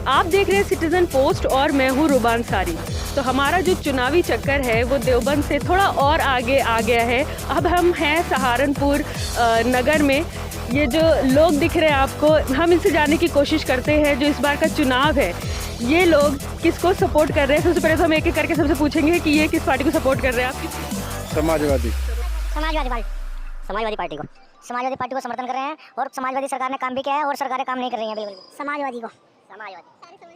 आप देख रहे हैं सिटीजन पोस्ट और मैं हूँ रुबान सारी। तो हमारा जो चुनावी चक्कर है वो देवबंद से थोड़ा और आगे आ गया है। अब हम हैं सहारनपुर नगर में। ये जो लोग दिख रहे हैं आपको, हम इनसे जानने की कोशिश करते हैं जो इस बार का चुनाव है ये लोग किसको सपोर्ट कर रहे हैं। सबसे पहले तो हम एक एक करके सबसे पूछेंगे कि ये किस पार्टी को सपोर्ट कर रहे हैं आप। समाजवादी पार्टी को समर्थन कर रहे हैं और समाजवादी सरकार ने काम भी किया है और सरकारें काम नहीं कर रही हैं। बिल्कुल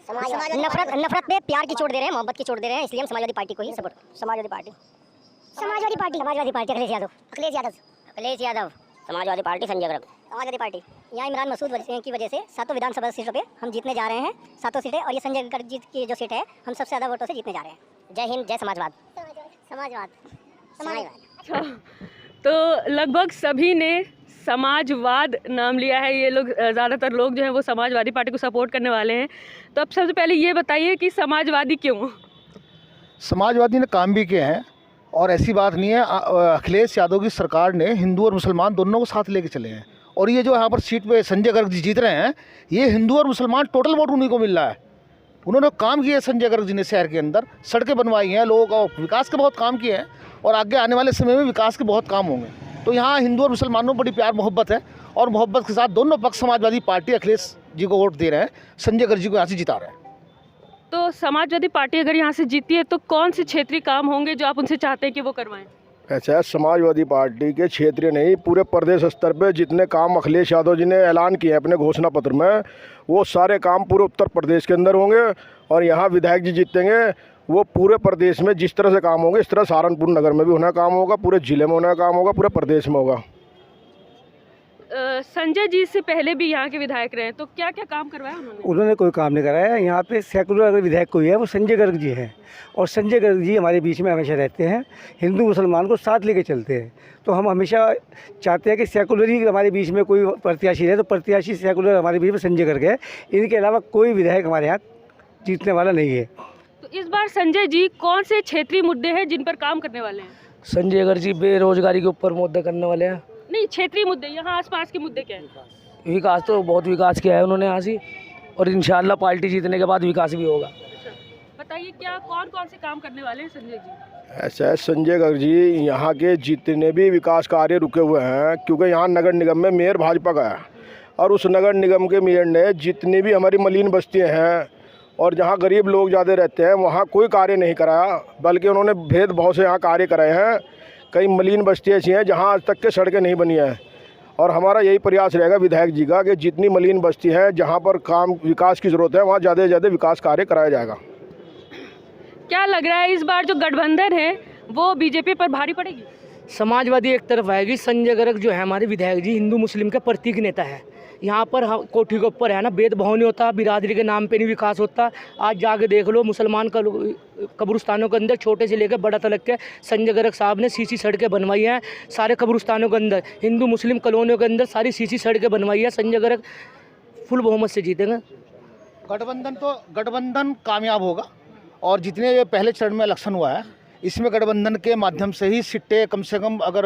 समाजवादी नफरत पे प्यार की चोट दे रहे हैं, मोहब्बत की चोट दे रहे हैं, इसलिए हम समाजवादी पार्टी को ही support. Samajwadi Party Akhilesh Yadav Samajwadi Party Sanjay Garg Samajwadi Party. यहाँ इमरान मसूद की वजह से 7 विधानसभा सीटों पे हम जीतने जा रहे हैं, 7 सीटें, और ये संजय गर्ग जी की जो सीट है हम सबसे ज़्यादा वोटों से जीतने जा रहे हैं। जय हिंद, जय समाजवाद। तो लगभग सभी ने समाजवाद नाम लिया है। ये लोग ज़्यादातर लोग जो हैं वो समाजवादी पार्टी को सपोर्ट करने वाले हैं। तो अब सबसे पहले ये बताइए कि समाजवादी क्यों? समाजवादी ने काम भी किए हैं और ऐसी बात नहीं है। अखिलेश यादव की सरकार ने हिंदू और मुसलमान दोनों को साथ लेके चले हैं और ये जो यहाँ पर सीट पे संजय गर्ग जी जीत रहे हैं, ये हिंदू और मुसलमान टोटल वोट उन्हीं को मिल रहा है। उन्होंने काम किया है संजय गर्ग जी ने, शहर के अंदर सड़कें बनवाई हैं, लोगों का विकास के बहुत काम किए हैं और आगे आने वाले समय में विकास के बहुत काम होंगे। तो यहाँ हिंदू और मुसलमानों में बड़ी प्यार मोहब्बत है और मोहब्बत के साथ दोनों पक्ष समाजवादी पार्टी अखिलेश जी को वोट दे रहे हैं, संजय गर्ग जी को यहाँ से जिता रहे हैं। तो समाजवादी पार्टी अगर यहाँ से जीती है तो कौन से क्षेत्रीय काम होंगे जो आप उनसे चाहते हैं कि वो करवाएं? ऐसा है, समाजवादी पार्टी के क्षेत्रीय नहीं, पूरे प्रदेश स्तर पे जितने काम अखिलेश यादव जी ने ऐलान किए हैं अपने घोषणा पत्र में, वो सारे काम पूरे उत्तर प्रदेश के अंदर होंगे और यहाँ विधायक जी जीतेंगे। वो पूरे प्रदेश में जिस तरह से काम होंगे इस तरह सहारनपुर नगर में भी होना काम होगा, पूरे ज़िले में होना काम होगा, पूरे प्रदेश में होगा। संजय जी से पहले भी यहाँ के विधायक रहे, तो क्या क्या काम करवाया उन्होंने? उन्होंने कोई काम नहीं कराया। यहाँ पे सेकुलर अगर विधायक कोई है वो संजय गर्ग जी हैं और संजय गर्ग जी हमारे बीच में हमेशा रहते हैं, हिंदू मुसलमान को साथ लेके चलते हैं। तो हम हमेशा चाहते हैं कि सेकुलर ही हमारे बीच में कोई प्रत्याशी है, तो प्रत्याशी सेकुलर हमारे बीच में संजय गर्ग है। इनके अलावा कोई विधायक हमारे यहाँ जीतने वाला नहीं है। तो इस बार संजय जी कौन से क्षेत्रीय मुद्दे हैं जिन पर काम करने वाले हैं? संजय गर्ग जी बेरोजगारी के ऊपर मुद्दे करने वाले हैं। नहीं, क्षेत्रीय मुद्दे, यहाँ आसपास के मुद्दे क्या हैं? विकास तो बहुत विकास किया है उन्होंने यहाँ से और इंशाल्लाह पार्टी जीतने के बाद विकास भी होगा। बताइए क्या कौन कौन से काम करने वाले हैं संजय जी? ऐसा है, संजय गर्ग जी यहाँ के जितने भी विकास कार्य रुके हुए हैं, क्योंकि यहाँ नगर निगम में मेयर भाजपा का है और उस नगर निगम के मेयर ने जितनी भी हमारी मलिन बस्तियाँ हैं और जहाँ गरीब लोग ज़्यादा रहते हैं वहाँ कोई कार्य नहीं कराया, बल्कि उन्होंने भेदभाव से यहाँ कार्य कराए हैं। कई मलिन बस्तियाँ ऐसी हैं जहाँ आज तक के सड़कें नहीं बनी हैं और हमारा यही प्रयास रहेगा विधायक जी का कि जितनी मलिन बस्ती हैं जहाँ पर काम विकास की ज़रूरत है वहाँ ज़्यादा से ज़्यादा विकास कार्य कराया जाएगा। क्या लग रहा है इस बार जो गठबंधन है वो बीजेपी पर भारी पड़ेगी? समाजवादी एक तरफ आएगी। संजय गर्ग जो है हमारे विधायक जी हिंदू मुस्लिम के प्रतीक नेता है। यहाँ पर कोठी के ऊपर है ना, भेदभाव नहीं होता, बिरादरी के नाम पे नहीं विकास होता। आज जाके देख लो मुसलमान कब्रिस्तानों के अंदर छोटे से लेकर बड़ा तक के संजय गर्ग साहब ने सीसी सड़कें बनवाई हैं। सारे कब्रिस्तानों के अंदर, हिंदू मुस्लिम कॉलोनियों के अंदर सारी सीसी सड़कें बनवाई है। संजय गर्ग फुल बहुमत से जीतेंगे। गठबंधन कामयाब होगा और जितने ये पहले चरण में इलेक्शन हुआ है इसमें गठबंधन के माध्यम से ही सीटें कम से कम, अगर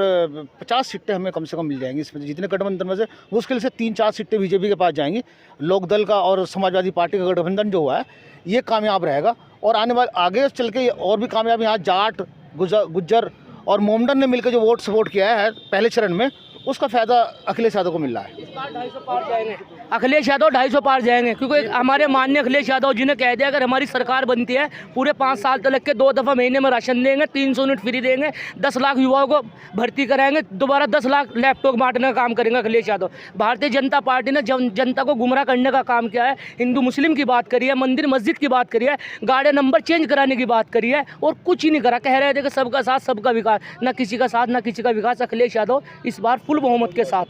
50 सीटें हमें कम से कम मिल जाएंगी इसमें जितने गठबंधन में से, मुश्किल से 3-4 सीटें बीजेपी के पास जाएंगी। लोकदल का और समाजवादी पार्टी का गठबंधन जो हुआ है ये कामयाब रहेगा और आने वाले आगे चल के और भी कामयाब। यहाँ जाट, गुज्जर और मोमडन ने मिलकर जो वोट सपोर्ट किया है पहले चरण में, उसका फ़ायदा अखिलेश यादव को मिल रहा है। अखिलेश यादव 250 पार जाएंगे, क्योंकि हमारे माननीय अखिलेश यादव जी ने कह दिया अगर हमारी सरकार बनती है पूरे 5 साल तक के 2 दफ़ा महीने में राशन देंगे, 300 यूनिट फ्री देंगे, 10 लाख युवाओं को भर्ती कराएंगे, दोबारा 10 लाख लैपटॉप बांटने का काम करेंगे अखिलेश यादव। भारतीय जनता पार्टी ने जनता को गुमराह करने का काम किया है। हिंदू मुस्लिम की बात करी है, मंदिर मस्जिद की बात करी है, गाड़ी नंबर चेंज कराने की बात करी है और कुछ ही नहीं करा। कह रहे थे कि सबका साथ सबका विकास, ना किसी का साथ ना किसी का विकास। अखिलेश यादव इस बार फुल बहुमत के साथ।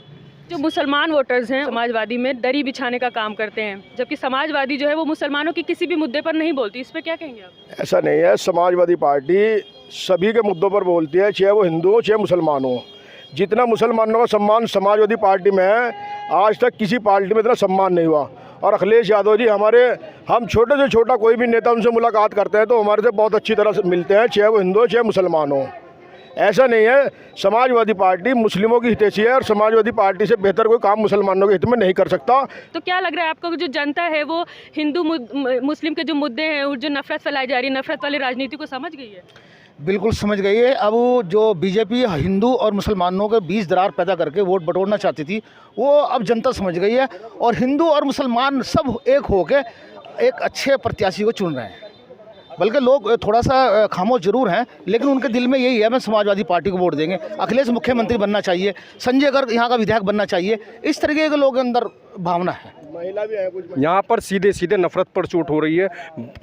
जो मुसलमान वोटर्स हैं समाजवादी में दरी बिछाने का काम करते हैं, जबकि समाजवादी जो है वो मुसलमानों की किसी भी मुद्दे पर नहीं बोलती। इस पे क्या कहेंगे आप? ऐसा नहीं है, समाजवादी पार्टी सभी के मुद्दों पर बोलती है, चाहे वो हिंदू हो चाहे मुसलमान हो। जितना मुसलमानों का सम्मान समाजवादी पार्टी में है, आज तक किसी पार्टी में इतना सम्मान नहीं हुआ। और अखिलेश यादव जी हम छोटे से छोटा कोई भी नेता उनसे मुलाकात करते हैं तो हमारे से बहुत अच्छी तरह से मिलते हैं, चाहे वो हिंदू हो चाहे मुसलमान हो। ऐसा नहीं है। समाजवादी पार्टी मुस्लिमों की हितैषी है और समाजवादी पार्टी से बेहतर कोई काम मुसलमानों के हित में नहीं कर सकता। तो क्या लग रहा है आपको, जो जनता है वो हिंदू मुस्लिम के जो मुद्दे हैं और जो नफरत फैलाई जा रही है, नफरत वाली राजनीति को समझ गई है? बिल्कुल समझ गई है। अब जो बीजेपी हिंदू और मुसलमानों के बीच दरार पैदा करके वोट बटोरना चाहती थी, वो अब जनता समझ गई है और हिंदू और मुसलमान सब एक होकर एक अच्छे प्रत्याशी को चुन रहे हैं। बल्कि लोग थोड़ा सा खामोश जरूर हैं, लेकिन उनके दिल में यही है, मैं समाजवादी पार्टी को वोट देंगे, अखिलेश मुख्यमंत्री बनना चाहिए, संजय गर्ग यहाँ का विधायक बनना चाहिए। इस तरीके के लोगों के अंदर भावना है। महिला भी है कुछ। यहाँ पर सीधे सीधे नफरत पर चोट हो रही है।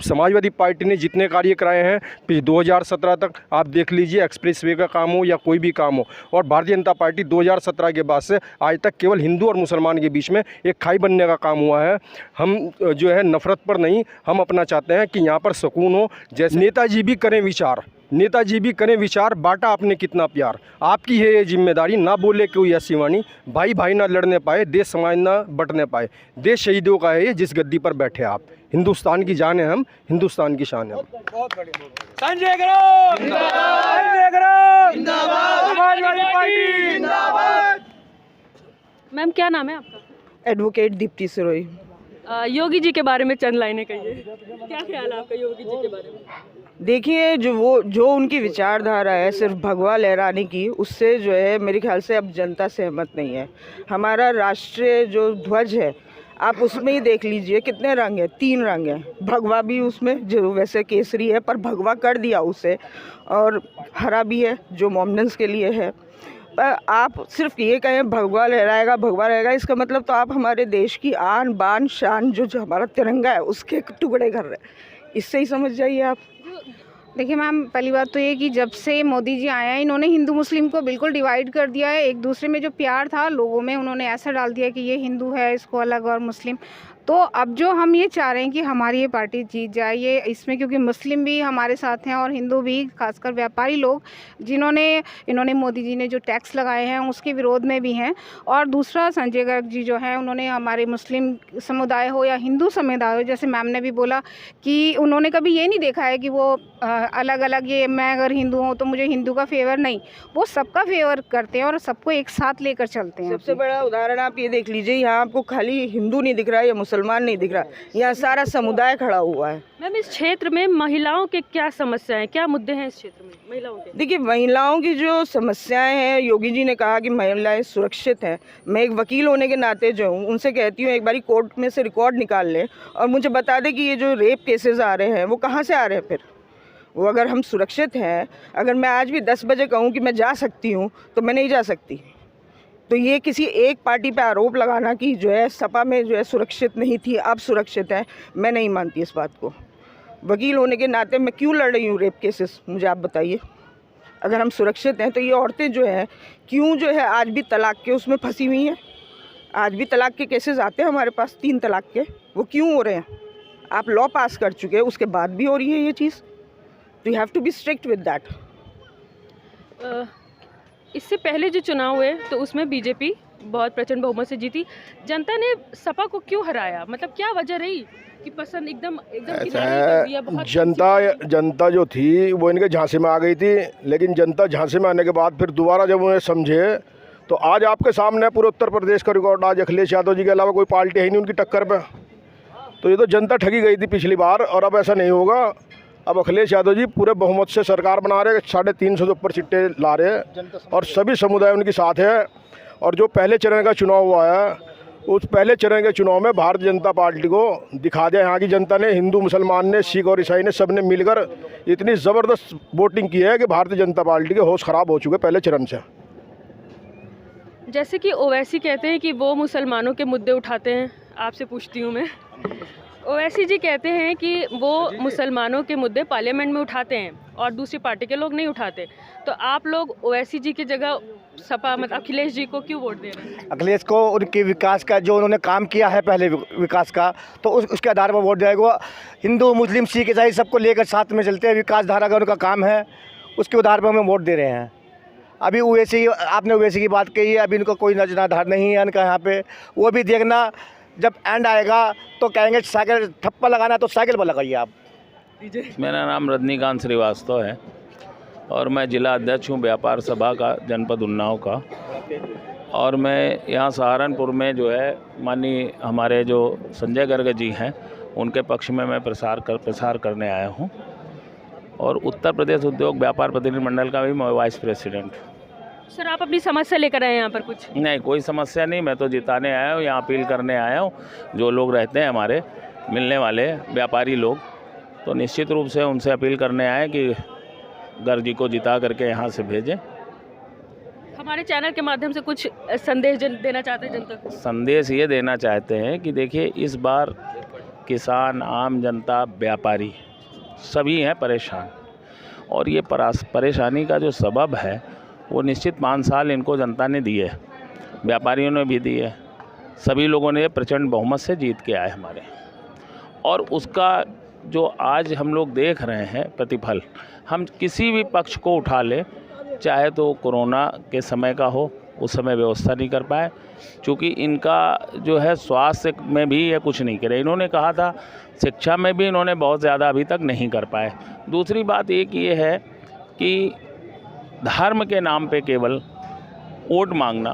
समाजवादी पार्टी ने जितने कार्य कराए हैं पिछले 2017 तक आप देख लीजिए, एक्सप्रेस वे का काम हो या कोई भी काम हो, और भारतीय जनता पार्टी 2017 के बाद से आज तक केवल हिंदू और मुसलमान के बीच में एक खाई बनने का काम हुआ है। हम जो है नफरत पर नहीं, हम अपना चाहते हैं कि यहाँ पर सुकून हो। जैसे नेताजी भी करें विचार, नेताजी भी करें विचार, बांटा आपने कितना प्यार, आपकी है ये जिम्मेदारी, ना बोले कोई ऐसी वाणी, भाई भाई ना लड़ने पाए, देश समाज ना बंटने पाए, देश शहीदों का है ये जिस गद्दी पर बैठे आप, हिंदुस्तान की जान है हम, हिंदुस्तान की शान है हम। संजय गर्ग जिंदाबाद, संजय गर्ग जिंदाबाद, समाजवादी पार्टी जिंदाबाद। मैम क्या नाम है आपका? एडवोकेट दीप्ति सिरोही। योगी जी के बारे में चंद लाइनें कहिए, क्या ख्याल है आपका योगी जी के बारे में? देखिए, जो उनकी विचारधारा है सिर्फ भगवा लहराने की, उससे जो है मेरे ख्याल से अब जनता सहमत नहीं है। हमारा राष्ट्रीय जो ध्वज है, आप उसमें ही देख लीजिए कितने रंग हैं, 3 रंग हैं। भगवा भी उसमें जो वैसे केसरी है पर भगवा कर दिया उसे, और हरा भी है जो मोमडन्स के लिए है। पर आप सिर्फ ये कहें भगवा लहराएगा, भगवा रहेगा, इसका मतलब तो आप हमारे देश की आन बान शान जो हमारा तिरंगा है उसके टुकड़े कर रहे हैं। इससे ही समझ जाइए आप। देखिए मैम, पहली बात तो ये कि जब से मोदी जी आए हैं, इन्होंने हिंदू मुस्लिम को बिल्कुल डिवाइड कर दिया है। एक दूसरे में जो प्यार था लोगों में, उन्होंने ऐसा डाल दिया कि ये हिंदू है इसको अलग और मुस्लिम। तो अब जो हम ये चाह रहे हैं कि हमारी ये पार्टी जीत जाए, ये इसमें क्योंकि मुस्लिम भी हमारे साथ हैं और हिंदू भी, खासकर व्यापारी लोग जिन्होंने इन्होंने मोदी जी ने जो टैक्स लगाए हैं उसके विरोध में भी हैं। और दूसरा संजय गर्ग जी जो हैं, उन्होंने हमारे मुस्लिम समुदाय हो या हिंदू समुदाय हो, जैसे मैम ने भी बोला कि उन्होंने कभी ये नहीं देखा है कि वो अलग अलग, ये मैं अगर हिंदू हूँ तो मुझे हिंदू का फेवर नहीं, वो सबका फेवर करते हैं और सबको एक साथ लेकर चलते हैं। सबसे बड़ा उदाहरण आप ये देख लीजिए, यहाँ आपको खाली हिंदू नहीं दिख रहा है या मुसलमान नहीं दिख रहा, यहाँ सारा समुदाय खड़ा हुआ है। मैम इस क्षेत्र में महिलाओं के क्या समस्याएं, क्या मुद्दे हैं इस क्षेत्र में महिलाओं के? देखिए, महिलाओं की जो समस्याएं हैं, योगी जी ने कहा कि महिलाएं सुरक्षित हैं। मैं एक वकील होने के नाते जो हूँ उनसे कहती हूँ एक बारी कोर्ट में से रिकॉर्ड निकाल लें और मुझे बता दें कि ये जो रेप केसेस आ रहे हैं वो कहाँ से आ रहे हैं। फिर वो अगर हम सुरक्षित हैं, अगर मैं आज भी 10 बजे कहूँ कि मैं जा सकती हूँ तो मैं नहीं जा सकती। तो ये किसी एक पार्टी पे आरोप लगाना कि जो है सपा में जो है सुरक्षित नहीं थी, अब सुरक्षित है, मैं नहीं मानती इस बात को। वकील होने के नाते मैं क्यों लड़ रही हूँ रेप केसेस, मुझे आप बताइए। अगर हम सुरक्षित हैं तो ये औरतें जो हैं क्यों जो है आज भी तलाक के उसमें फंसी हुई हैं। आज भी तलाक के केसेस आते हैं हमारे पास, 3 तलाक के, वो क्यों हो रहे हैं? आप लॉ पास कर चुके हैं, उसके बाद भी हो रही है ये चीज़। तो you have to be strict with that. इससे पहले जो चुनाव हुए तो उसमें बीजेपी बहुत प्रचंड बहुमत से जीती, जनता ने सपा को क्यों हराया? मतलब क्या वजह रही कि पसंद एकदम ऐसा है, जनता जो थी वो इनके झांसे में आ गई थी, लेकिन जनता झांसे में आने के बाद फिर दोबारा जब उन्हें समझे तो आज आपके सामने पूरे उत्तर प्रदेश का रिकॉर्ड, आज अखिलेश यादव जी के अलावा कोई पार्टी है ही नहीं उनकी टक्कर पे। तो ये तो जनता ठगी गई थी पिछली बार, और अब ऐसा नहीं होगा। अब अखिलेश यादव जी पूरे बहुमत से सरकार बना रहे, 350 से ऊपर सीटें ला रहे हैं और सभी समुदाय उनके साथ है। और जो पहले चरण का चुनाव हुआ है, उस पहले चरण के चुनाव में भारतीय जनता पार्टी को दिखा दिया यहाँ की जनता ने, हिंदू मुसलमान ने, सिख और ईसाई ने, सब ने मिलकर इतनी ज़बरदस्त वोटिंग की है कि भारतीय जनता पार्टी के होश ख़राब हो चुके पहले चरण से। जैसे कि ओवैसी कहते हैं कि वो मुसलमानों के मुद्दे उठाते हैं, आपसे पूछती हूँ मैं, ओवैसी जी कहते हैं कि वो मुसलमानों के मुद्दे पार्लियामेंट में उठाते हैं और दूसरी पार्टी के लोग नहीं उठाते, तो आप लोग ओवैसी जी की जगह सपा मतलब अखिलेश जी को क्यों वोट दे रहे हैं? अखिलेश को उनके विकास का जो उन्होंने काम किया है पहले विकास का, तो उसके आधार पर वोट जाएगा। हिंदू मुस्लिम सिख ईसाई सबको लेकर साथ में चलते हैं, विकास धारा का उनका काम है, उसके आधार पर हमें वोट दे रहे हैं। अभी ओवैसी, आपने ओवैसी की बात कही है, अभी इनको कोई नजराधार नहीं है इनका यहाँ पे। वो भी देखना जब एंड आएगा तो कहेंगे साइकिल ठप्पा लगाना तो साइकिल पर लगाइए आप। मेरा नाम रजनीकांत श्रीवास्तव है। और मैं जिला अध्यक्ष हूँ व्यापार सभा का जनपद उन्नाव का। और मैं यहाँ सहारनपुर में जो है माननीय हमारे जो संजय गर्ग जी हैं उनके पक्ष में मैं प्रसार करने आया हूँ। और उत्तर प्रदेश उद्योग व्यापार प्रतिनिधि मंडल का भी मैं वाइस प्रेसिडेंट। सर आप अपनी समस्या लेकर आए हैं यहाँ पर कुछ? नहीं, कोई समस्या नहीं, मैं तो जिताने आया हूँ, यहाँ अपील करने आया हूँ। जो लोग रहते हैं हमारे मिलने वाले व्यापारी लोग, तो निश्चित रूप से उनसे अपील करने आए कि गर्ग जी को जिता करके यहाँ से भेजें। हमारे चैनल के माध्यम से कुछ संदेश देना चाहते हैं जनता को? संदेश ये देना चाहते हैं कि देखिए, इस बार किसान, आम जनता, व्यापारी सभी हैं परेशान। और ये परेशानी का जो सबब है वो निश्चित 5 साल इनको जनता ने दिए, व्यापारियों ने भी दिए, सभी लोगों ने प्रचंड बहुमत से जीत के आए हमारे। और उसका जो आज हम लोग देख रहे हैं प्रतिफल, हम किसी भी पक्ष को उठा ले, चाहे तो कोरोना के समय का हो, उस समय व्यवस्था नहीं कर पाए, क्योंकि इनका जो है स्वास्थ्य में भी ये कुछ नहीं करे। इन्होंने कहा था शिक्षा में भी इन्होंने बहुत ज़्यादा अभी तक नहीं कर पाए। दूसरी बात एक ये है कि धर्म के नाम पे केवल वोट मांगना।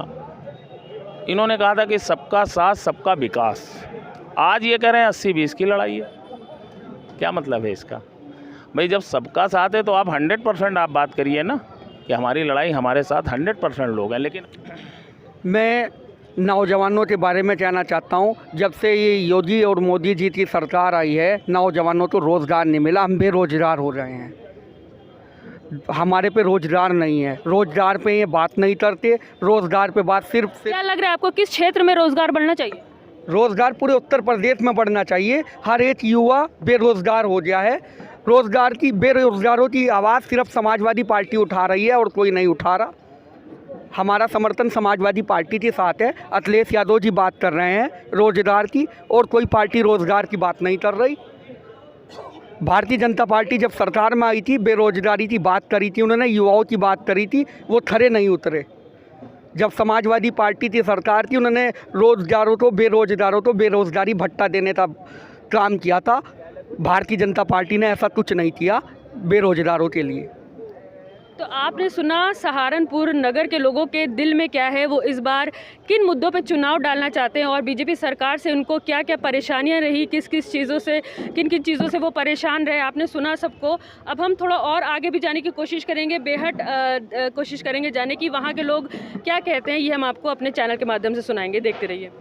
इन्होंने कहा था कि सबका साथ सबका विकास, आज ये कह रहे हैं 80-20 की लड़ाई है। क्या मतलब है इसका? भाई जब सबका साथ है तो आप 100% आप बात करिए ना कि हमारी लड़ाई, हमारे साथ 100% लोग हैं। लेकिन मैं नौजवानों के बारे में कहना चाहता हूँ, जब से ये योगी और मोदी जी की सरकार आई है, नौजवानों को रोज़गार नहीं मिला, हम बेरोज़गार हो रहे हैं। हमारे पे रोज़गार नहीं है, रोज़गार पे ये बात नहीं करते, रोज़गार पे बात सिर्फ क्या लग रहा है आपको, किस क्षेत्र में रोज़गार बढ़ना चाहिए? रोज़गार पूरे उत्तर प्रदेश में बढ़ना चाहिए। हर एक युवा बेरोज़गार हो गया है। बेरोज़गारों की आवाज़ सिर्फ समाजवादी पार्टी उठा रही है और कोई नहीं उठा रहा। हमारा समर्थन समाजवादी पार्टी के साथ है। अखिलेश यादव जी बात कर रहे हैं रोज़गार की, और कोई पार्टी रोज़गार की बात नहीं कर रही। भारतीय जनता पार्टी जब सरकार में आई थी, बेरोज़गारी की बात करी थी उन्होंने, युवाओं की बात करी थी, वो खरे नहीं उतरे। जब समाजवादी पार्टी की सरकार थी, उन्होंने बेरोज़गारों को बेरोज़गारी भत्ता देने का काम किया था। भारतीय जनता पार्टी ने ऐसा कुछ नहीं किया बेरोज़गारों के लिए। तो आपने सुना सहारनपुर नगर के लोगों के दिल में क्या है, वो इस बार किन मुद्दों पे चुनाव डालना चाहते हैं और बीजेपी सरकार से उनको क्या क्या परेशानियां रही, किन किन चीज़ों से वो परेशान रहे। आपने सुना सबको। अब हम थोड़ा और आगे भी जाने की कोशिश करेंगे, कोशिश करेंगे जाने की, वहाँ के लोग क्या कहते हैं, ये हम आपको अपने चैनल के माध्यम से सुनाएंगे। देखते रहिए।